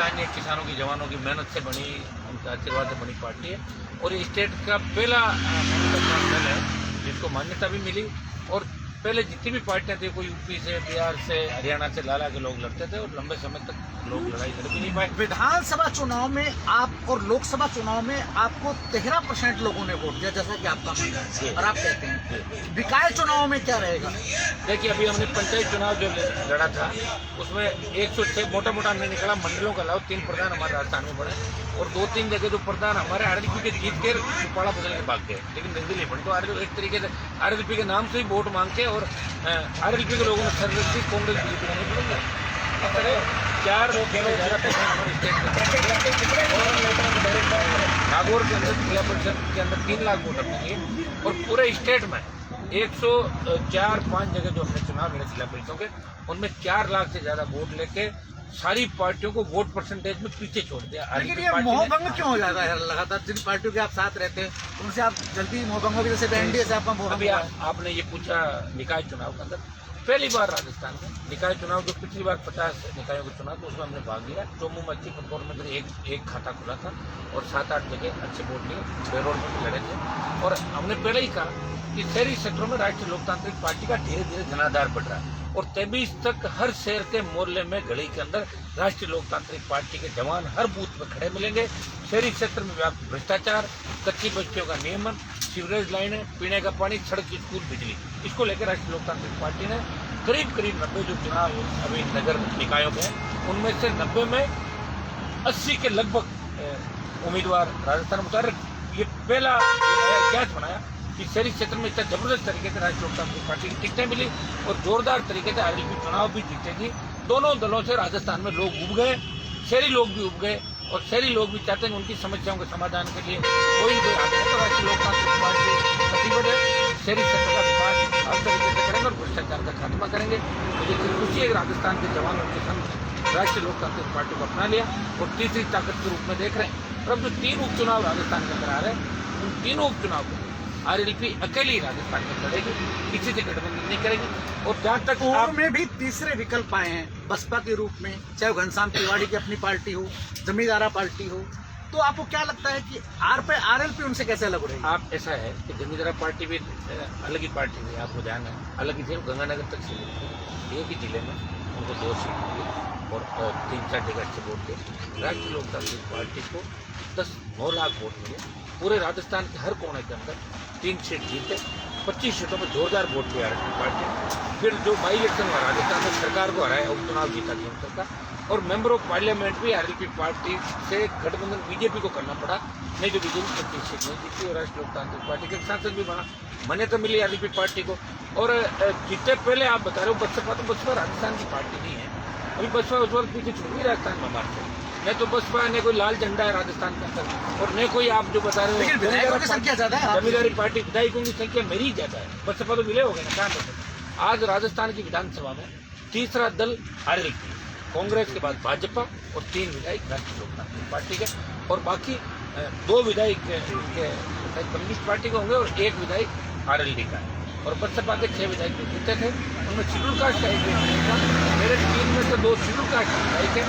स्थानीय किसानों की, जवानों की मेहनत से बनी, उनका आशीर्वाद से बनी पार्टी है और ये स्टेट का पहला दल है जिसको मान्यता भी मिली। और पहले जितनी भी पार्टियां थी, कोई यूपी से, बिहार से, हरियाणा से लाला के लोग लड़ते थे और लंबे समय तक लोग लड़ाई लड़ भी नहीं पाए। विधानसभा चुनाव में आप और लोकसभा चुनाव में आपको 13% लोगों ने वोट दिया, जैसा कि आपका मानना है, और आप कहते हैं निकाय चुनाव में क्या रहेगा? देखिए, अभी हमने पंचायत चुनाव जो लड़ा था उसमें 106 मोटा मोटा हमने निकला। मंडलों का अलावा 3 प्रधान हमारे राजस्थान में पड़े और 2-3 जगह जो प्रधान हमारे आरएलपी के जीत के पाड़ा बदल के भाग गए, लेकिन नजदीक नहीं पड़े। तो एक तरीके से आरएलपी के नाम से ही वोट मांग के और आरएलपी के लोगों ने सर्वस्वी कांग्रेस बीजेपी का नहीं पड़ेंगे। इस तरह 4 ज़्यादा पैसे हमारे स्टेट नागौर के अंदर जिला परिषद के अंदर 3 लाख वोटर मिलेंगे और पूरे स्टेट में 104-5 जगह जो हमने चुनाव लड़े जिला परिषदों के, उनमें 4 लाख से ज्यादा वोट लेके सारी पार्टियों को वोट परसेंटेज में पीछे छोड़ दिया। लेकिन ये मोहभंग क्यों हो जाता है? लगातार जिन पार्टियों के आप साथ रहते हैं उनसे आप जल्दी मोहभंग हो, जैसे एनडीए से आपका मोहभंग। अभी आपने ये पूछा निकाय चुनाव के अंदर, पहली बार राजस्थान में निकाय चुनाव, जो पिछली बार 50 निकायों का चुनाव था उसमें हमने भाग लिया। चोमू में अच्छी परफॉर्मेंस, एक खाता खुला था और 7-8 जगह अच्छे वोट लिए, बेरोड में भी लड़े थे। और हमने पहले ही कहा कि शहरी क्षेत्रों में राष्ट्रीय लोकतांत्रिक पार्टी का धीरे धीरे जनाधार बढ़ रहा है और 23 तक हर शहर के मोहल्ले में, गली के अंदर राष्ट्रीय लोकतांत्रिक पार्टी के जवान हर बूथ पर खड़े मिलेंगे। शहरी क्षेत्र में व्याप्त भ्रष्टाचार, कच्ची बस्तियों का नियमन, सीवरेज लाइनें, पीने का पानी, सड़क, स्कूल, बिजली, इसको लेकर राष्ट्रीय लोकतांत्रिक पार्टी ने करीब 90 जो चुनाव अभी नगर निकायों में, उनमें से 90 में 80 के लगभग उम्मीदवार राजस्थान में उतार। ये पहला इतिहास बनाया कि शहरी क्षेत्र में इतना जबरदस्त तरीके से राष्ट्रीय लोकतांत्रिक पार्टी की टिकटें मिली और जोरदार तरीके से आरएलपी चुनाव भी जीतेगी। दोनों दलों से राजस्थान में लोग उब गए, शहरी लोग भी उब गए और शहरी लोग भी चाहते हैं उनकी समस्याओं के समाधान के लिए कोई आगे है तो राष्ट्रीय लोकतांत्रिक पार्टी प्रतिबद्ध है। शहरी क्षेत्र का विकास हर तरीके से करेंगे और भ्रष्टाचार का खात्मा करेंगे। मुझे खुशी है राजस्थान के जवानों के संग राष्ट्रीय लोकतांत्रिक पार्टी को अपना लिया और तीसरी ताकत के रूप में देख रहे हैं। और अब जो 3 उपचुनाव राजस्थान के अंदर आ रहे हैं, उन तीनों उपचुनाव को आरएलपी अकेली राजस्थान में लड़ेगी, किसी से गठबंधन नहीं करेगी। और जहाँ तक पूर्व में भी तीसरे विकल्प आए हैं बसपा के रूप में, चाहे घनश्याम तिवारी की अपनी पार्टी हो, जमींदारा पार्टी हो, तो आपको क्या लगता है कि आरएलपी उनसे कैसे अलग उड़ेगी? आप ऐसा है कि जमींदारा पार्टी भी अलग ही पार्टी है, आपको ध्यान है, अलग ही थे, गंगानगर तक से एक ही जिले में उनको 2 सीट मिली और 3-4 जगह अच्छे वोट थे। राष्ट्रीय लोकतांत्रिक पार्टी को 10-9 लाख वोट मिले, पूरे राजस्थान के हर कोने के अंदर 3 सीट जीते, 25 सीटों में जोरदार वोट किया आरएलपी पार्टी। फिर जो बाई इलेक्शन हुआ राजस्थान में, सरकार को हराया, उपचुनाव जीता केंद्र सरकार और मेंबर ऑफ पार्लियामेंट भी आरएलपी पार्टी से गठबंधन बीजेपी को करना पड़ा, नहीं तो बीजेपी 25 सीट नहीं जीती और राष्ट्रीय लोकतांत्रिक पार्टी के सांसद भी बना, मान्यता मिली आरएलपी पार्टी को। और जितने पहले आप बता रहे हो बसपा, तो बसपा राजस्थान की पार्टी नहीं है, अभी बसपा उस वक्त पीछे छूट गई राजस्थान में हमारे से। नहीं तो बसपा ने कोई लाल झंडा है राजस्थान के अंदर और नहीं कोई आप जो बता रहे हो जमींदारी पार्टी, विधायकों की संख्या मेरी ज्यादा है, बसपा तो मिले हो गए ना कहाँ। आज राजस्थान की विधानसभा में तीसरा दल आरएलपी, कांग्रेस के बाद भाजपा और 3 विधायक राष्ट्रीय लोकतांत्रिक पार्टी के और बाकी 2 विधायक कम्युनिस्ट पार्टी के होंगे और 1 विधायक आरएलडी का है। और बसपा के 6 विधायक जो जीते थे उनमें शेड्यूल कास्ट का एक विधायक था, मेरे 3 में से 2 शेड्यूल कास्ट विधायक है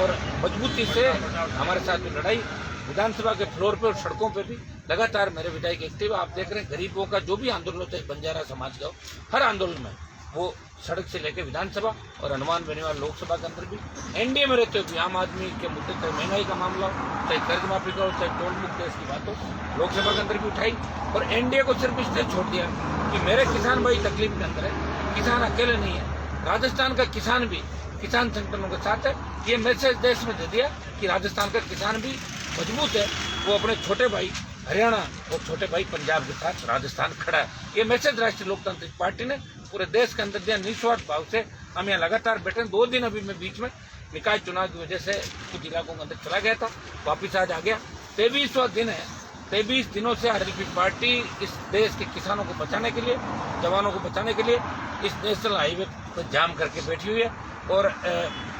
और मजबूती से हमारे साथ में लड़ाई विधानसभा के फ्लोर पे और सड़कों पे भी लगातार मेरे विधायक एक्टिव। आप देख रहे हैं गरीबों का जो भी आंदोलन होता है, बंजारा समाज का, हर आंदोलन में वो सड़क से लेकर विधानसभा और हनुमान बेनीवाल लोकसभा के अंदर भी एनडीए में रहते हुए भी आम आदमी के मुद्दे, चाहे महंगाई का मामला हो, चाहे कर्ज माफी का हो, चाहे टोल मुक्त देश की बात हो, लोकसभा के अंदर भी उठाई और एनडीए को सिर्फ इसलिए छोड़ दिया कि मेरे किसान भाई तकलीफ के अंदर है, किसान अकेले नहीं है, राजस्थान का किसान भी किसान संगठनों के साथ है। ये मैसेज देश में दे दिया कि राजस्थान का किसान भी मजबूत है, वो अपने छोटे भाई हरियाणा और छोटे भाई पंजाब के साथ राजस्थान खड़ा है। ये मैसेज राष्ट्रीय लोकतांत्रिक पार्टी ने पूरे देश के अंदर दिया निस्वार्थ भाव से। हम यहाँ लगातार बैठे 2 दिन अभी मैं बीच में निकाय चुनाव की वजह से कुछ इलाकों के अंदर चला गया था, वापिस आज आ गया। 23वां दिन है, 23 दिनों से आरएलपी पार्टी इस देश के किसानों को बचाने के लिए, जवानों को बचाने के लिए इस नेशनल हाईवे पर जाम करके बैठी हुई है और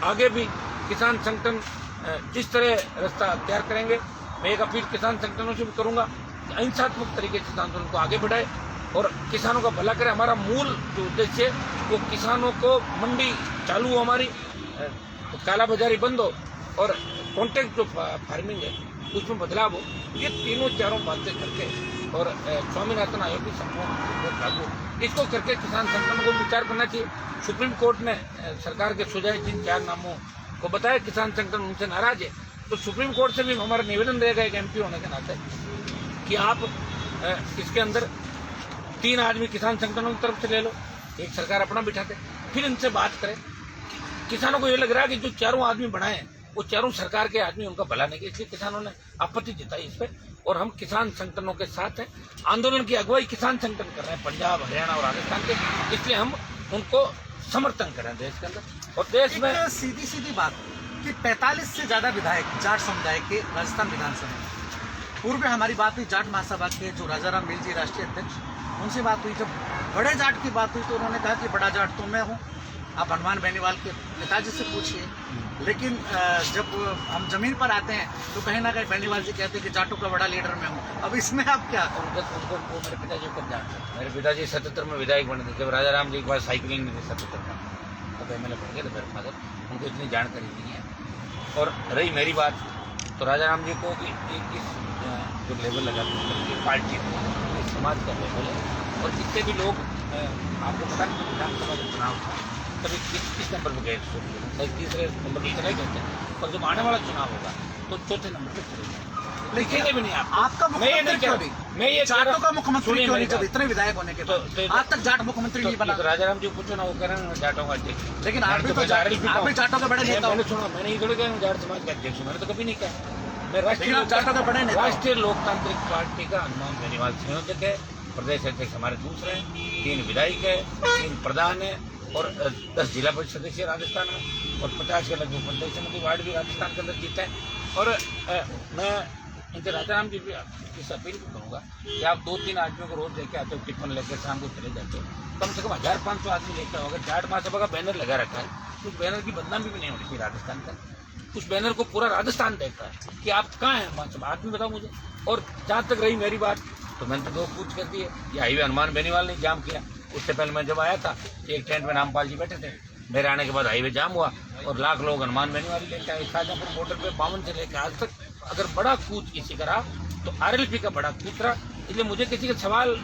आगे भी किसान संगठन जिस तरह रास्ता तैयार करेंगे, मैं एक अपील किसान संगठनों से भी करूंगा कि अहिंसात्मक तरीके से आंदोलन को आगे बढ़ाए और किसानों का भला करे। हमारा मूल जो उद्देश्य है वो किसानों को मंडी चालू हो, हमारी तो काला बाजारी बंद हो, और कॉन्टेक्ट जो फार्मिंग है उसमें बदलाव हो, ये तीनों चारों बातें करके और स्वामीनाथन आयोग की संपूर्ण लागू इसको करके किसान संगठन को विचार करना चाहिए। सुप्रीम कोर्ट ने सरकार के सुझाए जिन 4 नामों को बताया, किसान संगठन उनसे नाराज है, तो सुप्रीम कोर्ट से भी हमारा निवेदन रहेगा एक MP होने के नाते कि आप इसके अंदर 3 आदमी किसान संगठनों की तरफ से ले लो, एक सरकार अपना बिठा दे, फिर इनसे बात करें। किसानों को ये लग रहा है कि जो 4 आदमी बनाए हैं वो 4 सरकार के आदमी उनका भला नहीं किया, इसलिए किसानों ने आपत्ति जताई इस पर, और हम किसान संगठनों के साथ हैं। आंदोलन की अगुवाई किसान संगठन कर रहे हैं पंजाब, हरियाणा और राजस्थान के, इसलिए हम उनको समर्थन कर रहे हैं देश के अंदर। और देश में सीधी सीधी बात कि 45 से ज्यादा विधायक जाट समुदाय के राजस्थान विधानसभा में, पूर्व में हमारी बात हुई जाट महासभा के जो राजाराम मील जी राष्ट्रीय अध्यक्ष, उनसे बात हुई। जब बड़े जाट की बात हुई तो उन्होंने कहा कि बड़ा जाट तो मैं हूँ, आप हनुमान बेनीवाल के नेताजी से पूछिए। लेकिन जब हम जमीन पर आते हैं तो कहीं ना कहीं बेनीवाल जी कहते हैं कि जाटों का बड़ा लीडर मैं हूँ। अब इसमें आप क्या? उनको मेरे पिताजी को जानते हैं। मेरे पिताजी 77 में विधायक बने थे, जब राजाराम जी के पास साइकिलिंग नहीं थी 77 में, तब MLA बन गए थे मेरे फादर, उनको इतनी जानकारी नहीं है। और रही मेरी बात, तो राजाराम जी को इस जो लेवल लगा पार्टी इस समाज का लेवल है, और जितने भी लोग आपको पता नहीं विधानसभा का चुनाव था तभी किस नंबर पर गए, शायद 3रे नंबर पर चले गए थे, और जब आने वाला चुनाव होगा तो 4थे नंबर पर चले जाएंगे। लिखेंगे भी नहीं आपका मुख्यमंत्री क्यों नहीं? मैं ये जाटों का मुख्यमंत्री क्यों नहीं जब इतने विधायक होने के बाद? आज तक जाट मुख्यमंत्री नहीं बना। तो राजाराम जी पूछो ना, वो कह रहे हैं जाटों का अध्यक्ष। लेकिन आप भी जाटों का बड़े नेता हो। सुनो, मैंने ये थोड़ी कहा जाट समाज का अध्यक्ष, मैंने तो कभी नहीं कहा। मैं राष्ट्रीय लोकतांत्रिक पार्टी का हनुमान बेनीवाल संयोजक है, प्रदेश अध्यक्ष हमारे दूसरे हैं, 3 विधायक है, 3 प्रधान है, और 10 जिला परिषद सदस्य राजस्थान में, और 50 के लगभग पंचायत समिति वार्ड भी राजस्थान के अंदर जीता है। और मैं इनसे राजाराम जी भी इस अपील भी करूँगा कि आप 2-3 आदमियों को रोज लेके आते हो, टिफिन लेकर शाम को चले जाते हो, कम से कम 1500 आदमी लेकर आओ। अगर जाट महासभा का बैनर लगा रखा है तो उस बैनर की बदनामी भी नहीं होनी चाहिए राजस्थान का। उस बैनर को पूरा राजस्थान देखता है कि आप कहाँ हैं महासभा, आदमी बताओ मुझे। और जहाँ तक रही मेरी बात, तो मैंने तो 2 पूछ कर दी है। ये हाईवे हनुमान बेनीवाल ने जाम किया, उससे पहले मैं जब आया था एक टेंट में नामपाल जी बैठे थे, मेरे आने के बाद हाईवे जाम हुआ और लाख लोग हनुमान बेनीवाल लेके आए। शाहजहाँपुर बॉर्डर पे 52 से लेकर आज तक अगर बड़ा कूच किसी का रहा तो RLP का बड़ा कूच रहा। इसलिए मुझे किसी के सवाल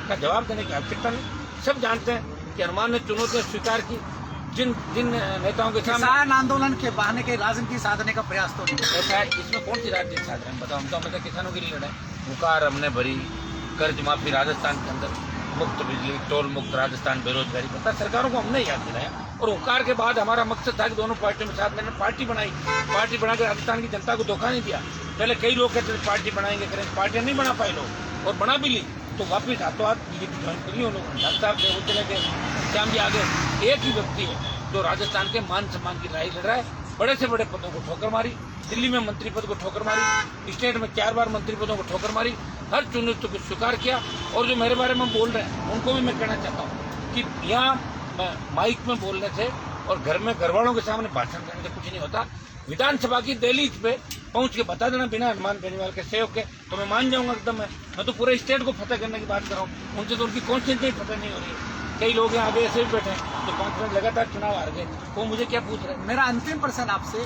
का जवाब देने की आवश्यकता नहीं। सब जानते हैं कि हनुमान ने चुनौतियाँ स्वीकार की, जिन नेताओं के सामने किसान आंदोलन के बहाने के राजनीति साधने का प्रयास तो नहीं ऐसा है। इसमें कौन सी राजनीति साधन है बताओ? हम तो हमेशा किसानों के लिए लड़े। हुकार हमने भरी, कर्ज माफी राजस्थान के अंदर, मुक्त बिजली, टोल मुक्त राजस्थान, बेरोजगारी पता सरकारों को हमने याद दिलाया। और हुकार के बाद हमारा मकसद था कि दोनों पार्टियों में साथ मैंने पार्टी बनाई। पार्टी बना के राजस्थान की जनता को धोखा नहीं दिया। पहले कई लोग कहते थे पार्टी बनाएंगे करेंगे, पार्टियां नहीं बना पाए लोग, और बना भी ली तो वापिस हाथों हाथ बीजेपी ज्वाइन करी उन लोगों ने। डॉक्टर साहब थे, वो चले गए, श्याम जी आगे। एक ही व्यक्ति है जो राजस्थान के मान सम्मान की लड़ाई लड़ रहा है। बड़े से बड़े पदों को ठोकर मारी, दिल्ली में मंत्री पद को ठोकर मारी, स्टेट में 4 बार मंत्री पदों को ठोकर मारी, हर चुनौती को स्वीकार किया। और जो मेरे बारे में बोल रहे हैं उनको भी मैं कहना चाहता हूँ कि यहाँ माइक में बोलने से और घर में घरवालों के सामने भाषण करने से कुछ नहीं होता। विधानसभा की दहलीज पे पहुंच के बता देना बिना हनुमान बेनीवाल के सहयोग के, तो मैं मान जाऊंगा एकदम। मैं तो पूरे स्टेट को फतेह करने की बात कर रहा हूँ, उनसे तो उनकी कॉन्स्टिट्यूंसी फतेह नहीं हो रही है। कई लोग यहाँ आगे ऐसे भी बैठे हैं जो 5 मिनट लगातार चुनाव हार गए, वो मुझे क्या पूछ रहे हैं? मेरा अंतिम प्रश्न आपसे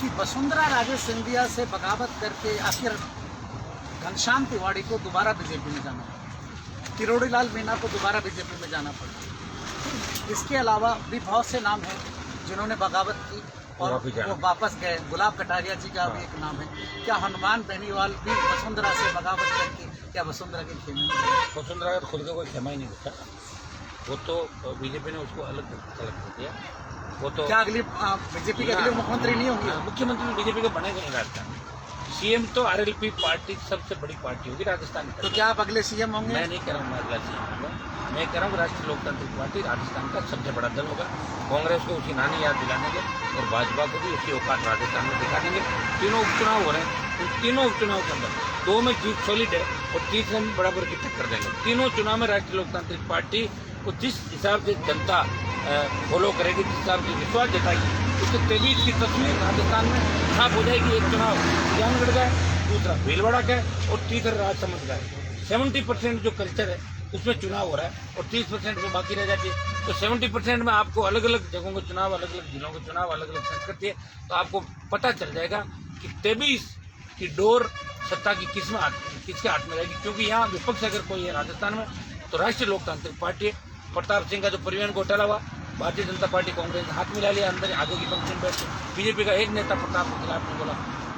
कि वसुंधरा राजे सिंधिया से बगावत करके आखिर घनश्याम तिवाड़ी को दोबारा बीजेपी में जाना पड़ा, किरोड़ी लाल मीणा को दोबारा बीजेपी में जाना पड़ा। इसके अलावा भी बहुत से नाम हैं जिन्होंने बगावत की और वो वापस गए। गुलाब कटारिया जी का भी एक नाम है। क्या हनुमान बेनीवाल भी वसुंधरा से बगावत करके क्या वसुंधरा के खेमे? वसुंधरा का खुद का कोई खेमा ही नहीं दिखा, वो तो बीजेपी ने उसको अलग कर दिया। वो तो क्या अगली बीजेपी के अगले मुख्यमंत्री नहीं होंगे? मुख्यमंत्री बीजेपी का बनेगा नहीं राजस्थान में। CM तो RLP पार्टी सबसे बड़ी पार्टी होगी राजस्थान में। तो क्या आप अगले CM होंगे? मैं नहीं कह रहा हूँ मैं अगला CM होगा, मैं कह रहा हूँ राष्ट्रीय लोकतांत्रिक पार्टी राजस्थान का सबसे बड़ा दल होगा। कांग्रेस को उसी नानी याद दिलाने के और भाजपा को भी उसी औकात राजस्थान में दिखा देंगे। तीनों उपचुनाव हो रहे हैं, उन तीनों उपचुनाव के अंदर 2 में जीत सॉलिड है और 3 में बराबर की टक्कर देंगे। तीनों चुनाव में राष्ट्रीय लोकतांत्रिक पार्टी को जिस हिसाब से जनता फॉलो करेगी, जिस हिसाब से विश्वास जताएगी, उससे 23 की तस्वीर राजस्थान में साफ हो जाएगी। एक चुनाव जामगढ़ का है, दूसरा भीलवाड़ा का है और तीसरा राजसमंद का है। 70% जो कल्चर है उसमें चुनाव हो रहा है और 30% में बाकी रह जाती है। तो 70% में आपको अलग अलग जगहों के चुनाव, अलग अलग जिलों के चुनाव, अलग अलग संस्कृति है, तो आपको पता चल जाएगा कि 23 की डोर सत्ता की किसके हाथ में रहेगी। क्योंकि यहाँ विपक्ष अगर कोई है राजस्थान में तो राष्ट्रीय लोकतांत्रिक पार्टी है। प्रताप सिंह का जो परिवहन घोटाला हुआ, भारतीय जनता पार्टी कांग्रेस ने हाथ मिला लिया, अंदर आगे की पंक्ति में बैठे। बीजेपी का एक नेता प्रताप के खिलाफ ने बोला,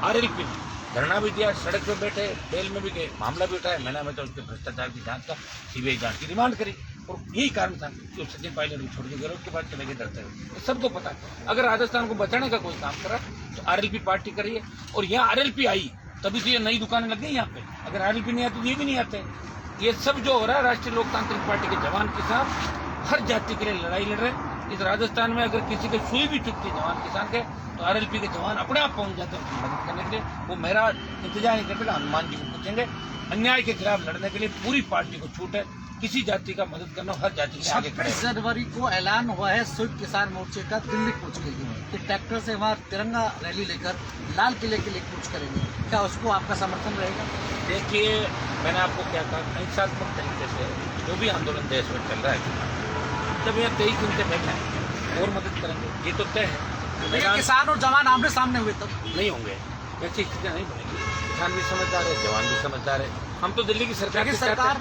आरएलपी ने धरना भी दिया, सड़क पे बैठे, जेल में भी गए, मामला भी उठाया। मैंने तो उसके भ्रष्टाचार की जांच का सीबीआई जांच की डिमांड करी और यही कारण था कि सचिन पायलट भी छोड़ के गए, उसके बाद चले गए डरते हुए। तो सबको पता है अगर राजस्थान को बचाने का कोई काम करा तो आरएलपी पार्टी करिए। और यहाँ आरएलपी आई तभी तो ये नई दुकानें लग गई यहाँ पे। अगर आरएलपी नहीं आती तो ये भी नहीं आते। ये सब जो हो रहा है राष्ट्रीय लोकतांत्रिक पार्टी के जवान किसान हर जाति के लिए लड़ाई लड़ रहे हैं। इस राजस्थान में अगर किसी के सुई भी चुकती जवान किसान के तो आरएलपी के जवान अपने आप पहुंच जाते हैं उसकी मदद करने के लिए। वो मेरा इंतजार नहीं करते, हनुमान जी को पूछेंगे। अन्याय के खिलाफ लड़ने के लिए पूरी पार्टी को छूट है, किसी जाति का मदद करना, हर जाति के आगे खड़े। 26 जनवरी को ऐलान हुआ है संयुक्त किसान मोर्चे का दिल्ली कूच के लिए कि ट्रैक्टर से वहाँ तिरंगा रैली लेकर लाल किले के लिए कूच करेंगे। क्या उसको आपका समर्थन रहेगा? देखिए, मैंने आपको क्या कहा, हिंसात्मक तरीके से जो भी आंदोलन देश में चल रहा है, जब यहाँ 23 दिन से बैठे हैं और मदद करेंगे, ये तो तय है। किसान और जवान आमने सामने हुए तब नहीं होंगे, वैसी स्थितियाँ नहीं बनेगी। किसान भी समझदार है, जवान भी समझदार है। हम तो दिल्ली की सरकार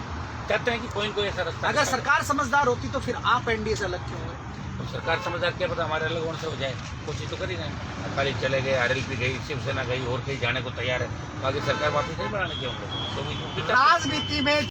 चाहते हैं कि कोई न कोई ऐसा रास्ता। अगर सरकार समझदार होती तो फिर आप एनडीए से अलग क्यों हुए? तो सरकार समझदार क्या पता हमारे अलग होने से हो जाए, कोशिश तो कर ही नहीं। खाली चले गए, आरएलपी गई, शिवसेना गई और कहीं जाने को तैयार है, बाकी सरकार वापस नहीं बनाने के होंगे। तो राजनीति में